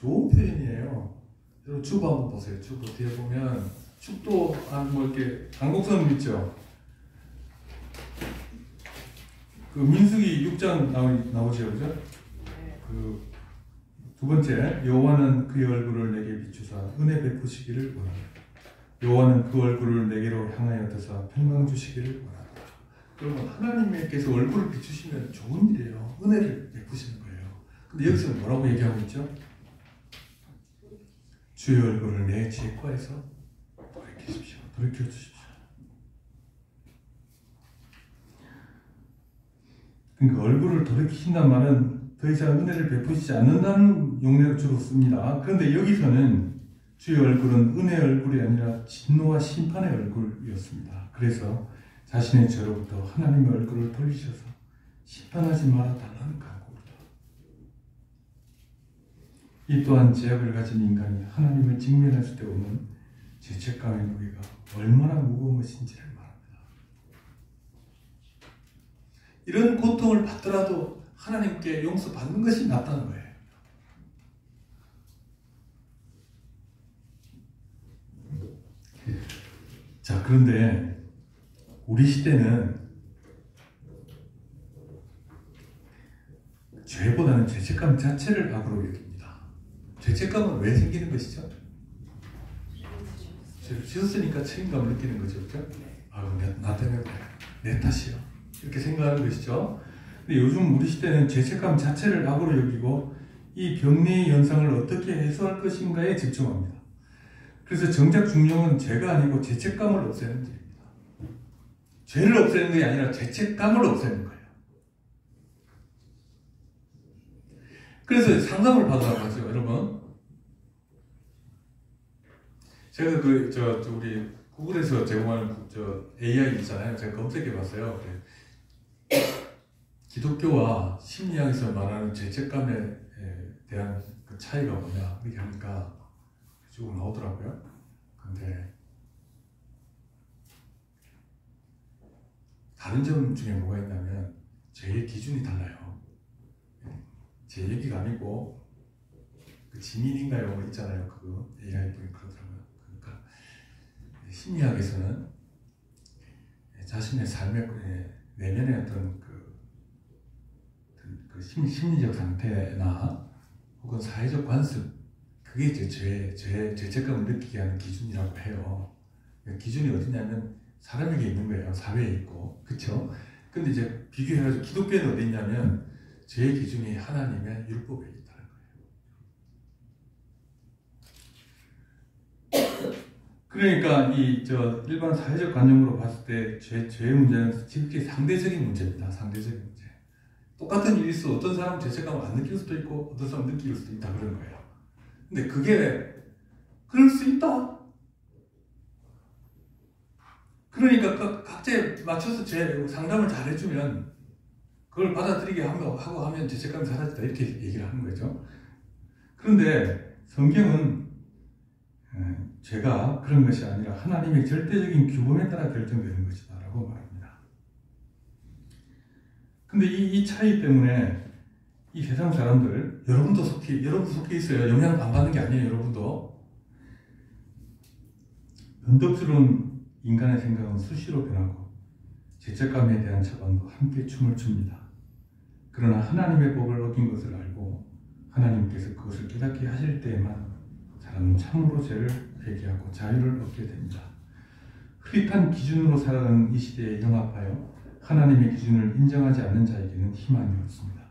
좋은 표현이에요. 여러분 축 한번 보세요. 축 뒤에 보면 축도 뭐 이렇게 강곡선 있죠. 그 민수기 6장 나오죠, 그죠? 그 두 번째, 여호와는 그의 얼굴을 내게 비추사 은혜 베푸시기를 원하노라. 여호와는 그 얼굴을 내게로 향하여 드사 평강 주시기를 원하노라. 그러면 하나님께서 얼굴을 비추시면 좋은 일이에요. 은혜를 베푸시는 거예요. 근데 여기서 뭐라고 얘기하고 있죠? 주의 얼굴을 내 죄과에서 돌이키십시오. 돌이켜주십시오. 그러니까 얼굴을 돌이키신다는 말은 더 이상 은혜를 베푸시지 않는다는 용례로 주로 씁니다. 그런데 여기서는 주의 얼굴은 은혜의 얼굴이 아니라 진노와 심판의 얼굴이었습니다. 그래서 자신의 죄로부터 하나님의 얼굴을 돌리셔서 심판하지 말아 달라는 각오입니다. 이 또한 죄악을 가진 인간이 하나님을 직면했을 때 오는 죄책감의 무게가 얼마나 무거운 것인지를 말합니다. 이런 고통을 받더라도 하나님께 용서받는 것이 낫다는 거예요. 자, 그런데 우리 시대는 죄보다는 죄책감 자체를 악으로 여깁니다. 죄책감은 왜 생기는 것이죠? 죄를 지었으니까 책임감을 느끼는 거죠. 그렇죠? 나 때문에 그래. 내 탓이야. 이렇게 생각하는 것이죠. 근데 요즘 우리 시대는 죄책감 자체를 악으로 여기고 이 병리의 현상을 어떻게 해소할 것인가에 집중합니다. 그래서 정작 중요한 죄가 아니고 죄책감을 없애는 일입니다. 죄를 없애는 게 아니라 죄책감을 없애는 거예요. 그래서 상담을 받으라고 하죠, 여러분. 제가 우리 구글에서 제공하는 AI 있잖아요. 제가 검색해봤어요. 기독교와 심리학에서 말하는 죄책감에 대한 그 차이가 뭐냐 이렇게 하니까 쭉 나오더라고요. 근데 다른 점 중에 뭐가 있냐면 죄의 기준이 달라요. 제 얘기가 아니고 그 지민인가요? 뭐 있잖아요. 그거 AI 분이 그러더라고요. 그러니까 심리학에서는 자신의 삶의 내면의 어떤 그 심리적 상태나 혹은 사회적 관습, 그게 이제 죄책감을 느끼게 하는 기준이라고 해요. 기준이 어디냐면 사람에게 있는 거예요. 사회에 있고, 그렇죠? 근데 이제 비교해가지고 기독교에는 어디 있냐면 죄의 기준이 하나님의 율법에 있다는 거예요. 그러니까 일반 사회적 관념으로 봤을 때 죄의 문제는 지극히 상대적인 문제입니다. 상대적인 문제. 똑같은 일이 있어 어떤 사람은 죄책감을 안 느낄 수도 있고 어떤 사람은 느낄 수도 있다 그런 거예요. 근데 그게 그럴 수 있다. 그러니까 각자에 맞춰서 상담을 잘 해주면 그걸 받아들이게 하고 하면 죄책감이 사라지다 이렇게 얘기를 하는 거죠. 그런데 성경은 죄가 그런 것이 아니라 하나님의 절대적인 규범에 따라 결정되는 것이다 라고 말합니다. 근데 이 차이 때문에 이 세상 사람들, 여러분도 속해 있어요. 영향 안 받는 게 아니에요. 여러분도. 변덕스러운 인간의 생각은 수시로 변하고 죄책감에 대한 처방도 함께 춤을 춥니다. 그러나 하나님의 법을 어긴 것을 알고 하나님께서 그것을 깨닫게 하실 때에만 사람은 참으로 죄를 회개하고 자유를 얻게 됩니다. 흐릿한 기준으로 살아가는 이 시대에 영합하여 하나님의 기준을 인정하지 않는 자에게는 희망이 없습니다.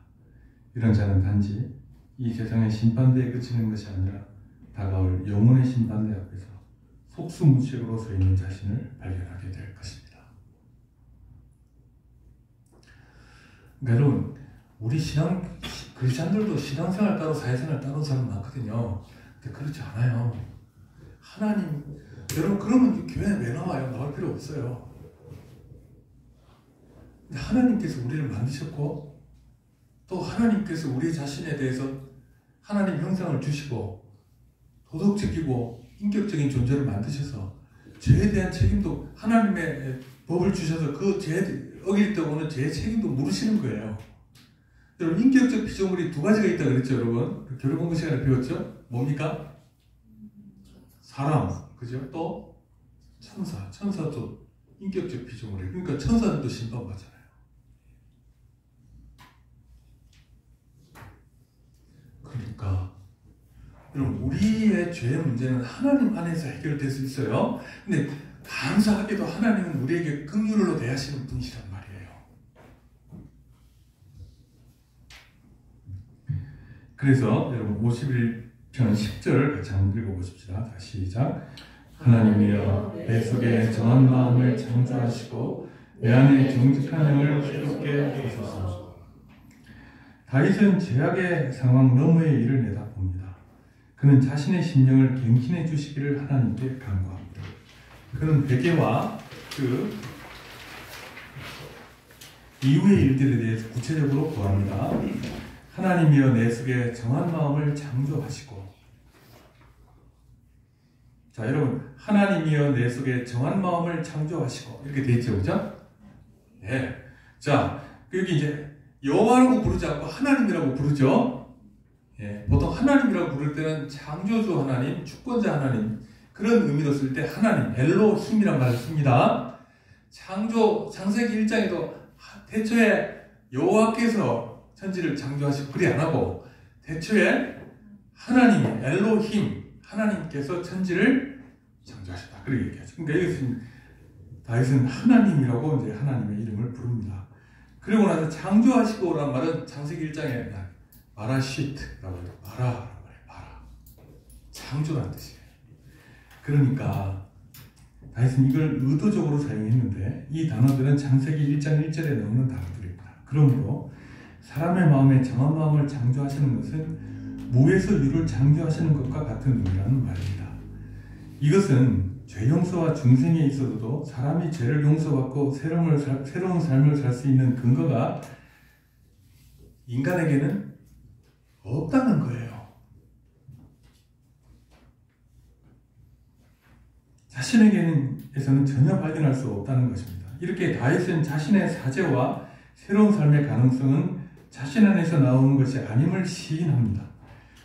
이런 자는 단지 이 세상의 심판대에 그치는 것이 아니라 다가올 영혼의 심판대 앞에서 속수무책으로 서 있는 자신을 발견하게 될 것입니다. 그러니까 여러분, 우리 크리스찬들도 신앙생활 따로 사회생활 따로 사람 많거든요. 근데 그렇지 않아요. 여러분 그러면 교회에 왜 나와요? 나올 필요 없어요. 근데 하나님께서 우리를 만드셨고 또 하나님께서 우리 자신에 대해서 하나님 형상을 주시고 도덕적이고 인격적인 존재를 만드셔서 죄에 대한 책임도 하나님의 법을 주셔서 그 죄 어길 때 오는 죄의 책임도 물으시는 거예요. 여러분, 인격적 피조물이 두 가지가 있다고 그랬죠, 여러분? 교류 공부 시간에 배웠죠? 뭡니까? 사람, 그죠? 또 천사. 천사도 인격적 피조물이에요. 그러니까 천사들도 심판받잖아요. 그러니까 여러분, 우리의 죄의 문제는 하나님 안에서 해결될 수 있어요. 근데 감사하게도 하나님은 우리에게 긍휼로 대하시는 분이시란 말이에요. 그래서 여러분 51편 10절 같이 한번 읽어보십시다. 자, 시작. 하나님이여 내 속에 정한 마음을 창조하시고 내 안에 정직한 영을 새롭게 하소서. 다윗은 죄악의 상황 너머의 일을 내다봅니다. 그는 자신의 심령을 갱신해 주시기를 하나님께 간구합니다. 그는 회개와 그 이후의 일들에 대해서 구체적으로 구합니다. 하나님이여 내 속에 정한 마음을 창조하시고, 자 여러분, 하나님이여 내 속에 정한 마음을 창조하시고 이렇게 돼 있죠, 그죠? 네. 자 여기 이제 여호와라고 부르지 않고 하나님이라고 부르죠. 예, 보통 하나님이라고 부를 때는 창조주 하나님, 주권자 하나님 그런 의미로 쓸 때 하나님, 엘로힘이란 말을 씁니다. 창세기 1장에도 태초에 여호와께서 천지를 창조하시고 그리 안 하고 태초에 하나님, 엘로힘, 하나님께서 천지를 창조하셨다. 그렇게 얘기하죠. 그러니까 여기서 다윗은 하나님이라고 이제 하나님의 이름을 부릅니다. 그리고 나서 창조하시고라는 말은 창세기 1장에 마라시트라고 해요. 마라라고 해요. 마라. 창조라는 뜻이에요. 그러니까 다윗은 이걸 의도적으로 사용했는데 이 단어들은 창세기 1장 1절에 나오는 단어들입니다. 그러므로 사람의 마음에 정한 마음을 창조하시는 것은 무에서 유를 창조하시는 것과 같은 의미라는 말입니다. 이것은 죄 용서와 중생에 있어서도 사람이 죄를 용서받고 새로운 삶을 살 수 있는 근거가 인간에게는 없다는 거예요. 자신에게는 전혀 발견할 수 없다는 것입니다. 이렇게 다윗은 자신의 사죄와 새로운 삶의 가능성은 자신 안에서 나오는 것이 아님을 시인합니다.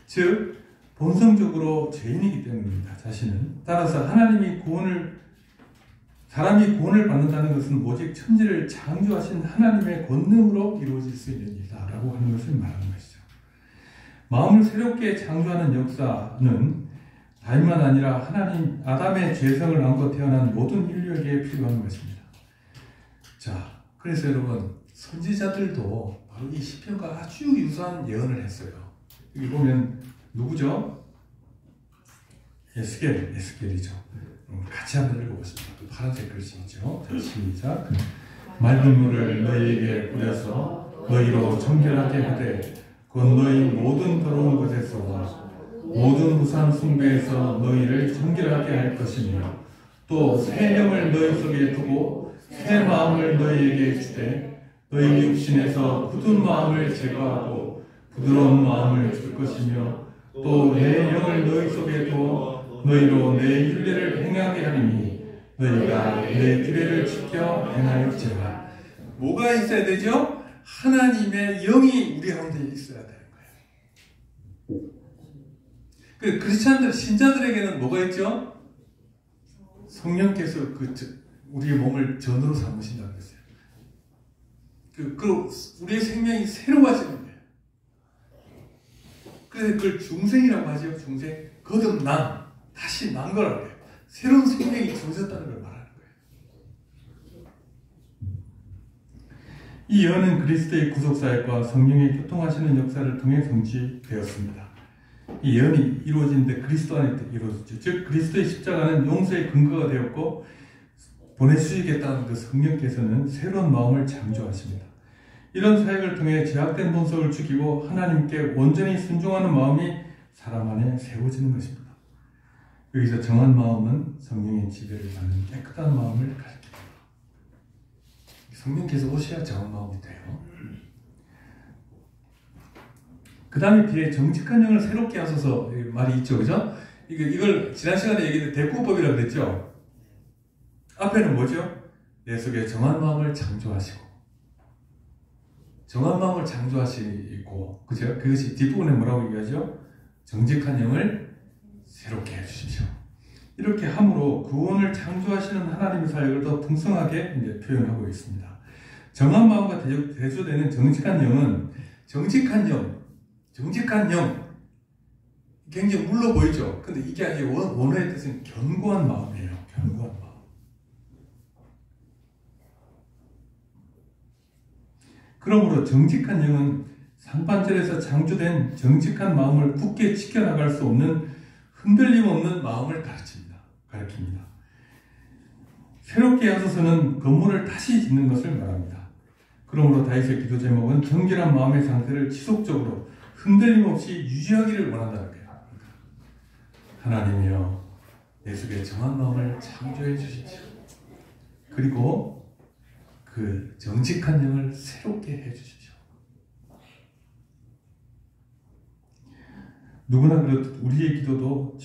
즉 본성적으로 죄인이기 때문입니다. 자신은. 따라서 사람이 구원을 받는다는 것은 오직 천지를 창조하신 하나님의 권능으로 이루어질 수 있는 일이다 라고 하는 것을 말하는 것이죠. 마음을 새롭게 창조하는 역사는 다윗만 아니라 하나님 아담의 죄성을 안고 태어난 모든 인류에게 필요한 것입니다. 자, 그래서 여러분 선지자들도 바로 이 시편과 아주 유사한 예언을 했어요. 여기 보면 누구죠? 에스겔이죠. 같이 한번 읽어보겠습니다. 파란색 글씨죠. 자, 시작. 맑은 물을 너희에게 뿌려서 너희로 정결하게 하되 곧 너희 모든 더러운 것에서 모든 우상 숭배에서 너희를 정결하게 할 것이며 또 새 영을 너희 속에 두고 새 마음을 너희에게 주되 너희 육신에서 굳은 마음을 제거하고 부드러운 마음을 줄 것이며 또 내 영을 너희 속에 두어 너희로 내 율례를 행하게 하리니 너희가 내 규례를 지켜 행하였지라. 뭐가 있어야 되죠? 하나님의 영이 우리 가운데 있어야 되는 거예요. 그 크리스찬들, 신자들에게는 뭐가 있죠? 성령께서 우리의 몸을 전으로 삼으신다는 것이에요. 우리의 생명이 새로워지는 거예요. 그래서 그걸 중생이라고 하죠. 중생. 거듭남. 다시 난 거라고 해요. 새로운 생명이 주어졌다는 걸 말하는 거예요. 이 예언은 그리스도의 구속사역과 성령의 교통하시는 역사를 통해 성취되었습니다. 이 예언이 이루어지는데 그리스도 안에 이루어졌죠. 즉 그리스도의 십자가는 용서의 근거가 되었고 보내주시겠다는 그 성령께서는 새로운 마음을 창조하십니다. 이런 사역을 통해 제약된 본성을 죽이고 하나님께 온전히 순종하는 마음이 사람 안에 세워지는 것입니다. 여기서 정한 마음은 성령의 지배를 받는 깨끗한 마음을 가리킵니다. 성령께서 오셔야 정한 마음이 돼요. 그 다음에 뒤에 정직한 영을 새롭게 하소서 말이 있죠, 그죠? 이걸 지난 시간에 얘기했는데 대꾸법이라고 그랬죠? 앞에는 뭐죠? 내 속에 정한 마음을 창조하시고 정한 마음을 창조하시고, 그죠? 그것이 뒷부분에 뭐라고 얘기하죠? 정직한 영을 새롭게 해주십시오. 이렇게 함으로 구원을 창조하시는 하나님의 사역을 더 풍성하게 이제 표현하고 있습니다. 정한 마음과 대조되는 정직한 영은 정직한 영 굉장히 물러 보이죠. 근데 이게 원어의 뜻은 견고한 마음이에요. 견고한 마음. 그러므로 정직한 영은 상반절에서 창조된 정직한 마음을 굳게 지켜나갈 수 없는 흔들림 없는 마음을 가르칩니다. 새롭게 하소서는 건물을 다시 짓는 것을 말합니다. 그러므로 다윗의 기도 제목은 정결한 마음의 상태를 지속적으로 흔들림 없이 유지하기를 원한다는 거예요. 하나님이여, 내 속에 정한 마음을 창조해 주십시오. 그리고 그 정직한 영을 새롭게 해 주십시오. 누구나 그렇듯 우리의 기도도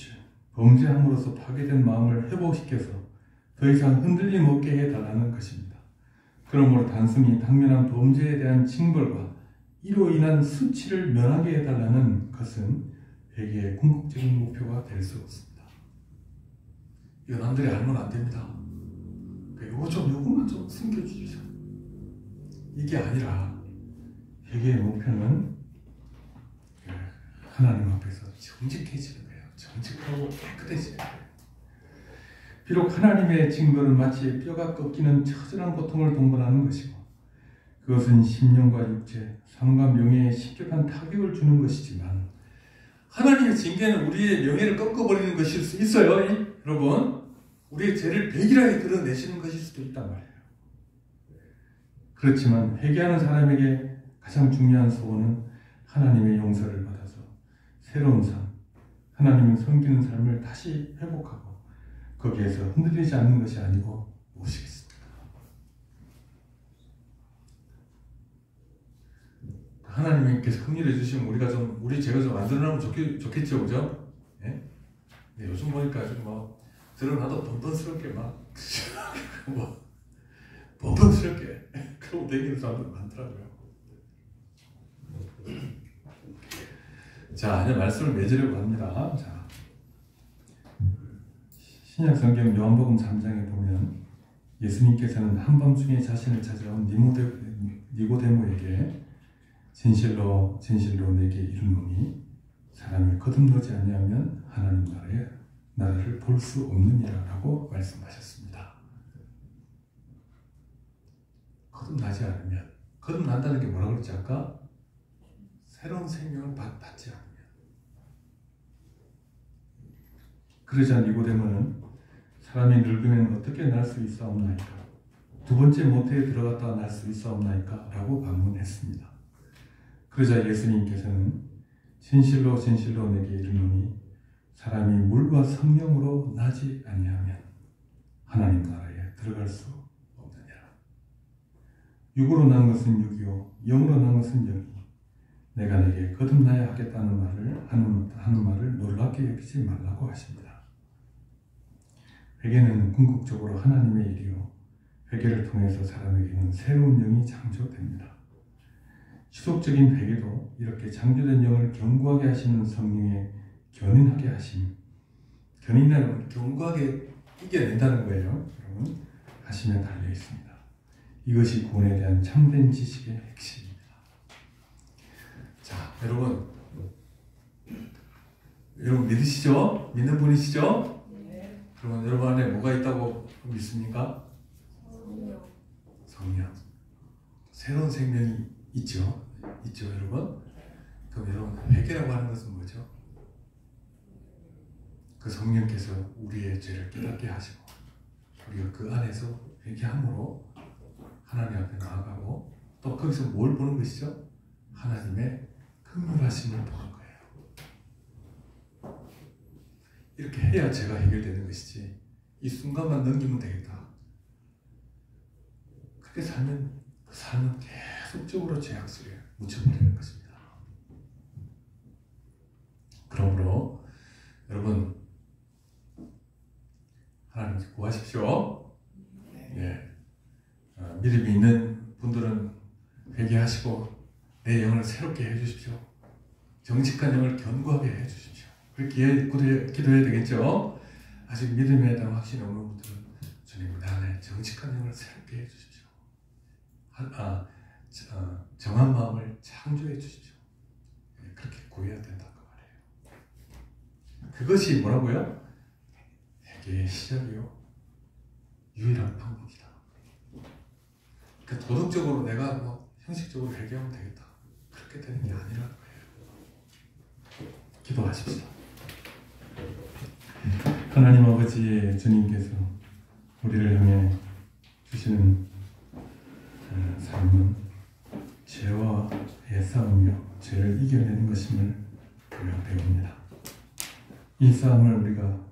범죄함으로써 파괴된 마음을 회복시켜서 더 이상 흔들림 없게 해달라는 것입니다. 그러므로 단순히 당면한 범죄에 대한 징벌과 이로 인한 수치를 면하게 해달라는 것은 회개의 궁극적인 목표가 될 수 없습니다. 이거 남들이 알면 안 됩니다. 요것만 좀 숨겨주십시오. 이게 아니라 회개의 목표는 하나님 앞에서 정직해지는 거예요. 정직하고 깨끗해지는 거예요. 비록 하나님의 징벌은 마치 뼈가 꺾이는 처절한 고통을 동반하는 것이고, 그것은 심령과 육체, 삶과 명예에 심각한 타격을 주는 것이지만, 하나님의 징계는 우리의 명예를 꺾어버리는 것일 수 있어요. 여러분, 우리의 죄를 백일하게 드러내시는 것일 수도 있단 말이에요. 그렇지만 회개하는 사람에게 가장 중요한 소원은 하나님의 용서를 받아서 새로운 삶, 하나님을 섬기는 삶을 다시 회복하고 거기에서 흔들리지 않는 것이 아니고 무엇이겠습니까? 하나님께서 긍휼해 주시면 우리 죄가 좀 안 드러나면 좋겠죠, 그죠? 예? 네, 요즘 보니까 좀 드러나도 번번스럽게 번번스럽게 그러고 다니는 사람들 많더라고요. 자, 이제 말씀을 맺으려고 합니다. 자, 신약 성경 요한복음 3장에 보면 예수님께서는 한밤중에 자신을 찾아온 니고데모에게 진실로 내게 이르노니 사람이 거듭나지 아니하면 하나님 나라를 볼 수 없느니라라고 말씀하셨습니다. 거듭나지 않으면, 거듭난다는 게 뭐라고 그랬지 아까? 새로운 생명을 받지 않으면. 그러자 니고데모는 사람이 늙으면 어떻게 날 수 있사옵나이까? 두 번째 모태에 들어갔다가 날 수 있사옵나이까? 라고 반문했습니다. 그러자 예수님께서는 진실로 내게 이르노니 사람이 물과 성령으로 나지 아니하면 하나님 나라에 들어갈 수 없느니라. 육으로 난 것은 육이요 영으로 난 것은 영이. 내가 내게 거듭나야 하겠다는 말을 하는 말을 놀랍게 여기지 말라고 하십니다. 회개는 궁극적으로 하나님의 일이요 회개를 통해서 사람에게는 새로운 영이 창조됩니다. 지속적인 회개도 이렇게 창조된 영을 견고하게 하시는 성령의 견인하게 하심, 견인하는 견고하게 이겨낸다는 거예요. 여러분, 하시면 달려 있습니다. 이것이 구원에 대한 참된 지식의 핵심입니다. 자, 여러분 믿으시죠? 믿는 분이시죠? 네. 그러면 여러분 안에 뭐가 있다고 믿습니까? 성령. 새로운 생명이 있죠, 여러분. 그럼 여러분, 회개라고 하는 것은 뭐죠? 그 성령께서 우리의 죄를 깨닫게 하시고 우리가 그 안에서 회개함으로 하나님 앞에 나아가고 또 거기서 뭘 보는 것이죠? 하나님의 긍휼하심을 보는 거예요. 이렇게 해야 죄가 해결되는 것이지 이 순간만 넘기면 되겠다. 그렇게 살면 그 삶은 계속적으로 죄악 속에 묻혀버리는 것입니다. 그러므로 여러분, 하나님 구하십시오. 예. 믿음이 있는 분들은 회개하시고 하시고 내 영을 새롭게 해주십시오. 정직한 영을 견고하게 해주십시오. 그렇게 기도해야 되겠죠. 아직 믿음에 대한 확신이 없는 분들은 주님 내 안에 정직한 영을 새롭게 해주십시오. 정한 마음을 창조해 주십시오. 그렇게 구해야 된다고 말해요. 그것이 뭐라고요? 회개의 시작이요 유일한 방법이다. 그 도덕적으로 내가 형식적으로 회개하면 되겠다. 그렇게 되는 게 아니라는 거예요. 기도하십시오. 하나님 아버지 주님께서 우리를 향해 주시는 삶은 죄와 애싸움이며 죄를 이겨내는 것임을 우리가 배웁니다. 이 싸움을 우리가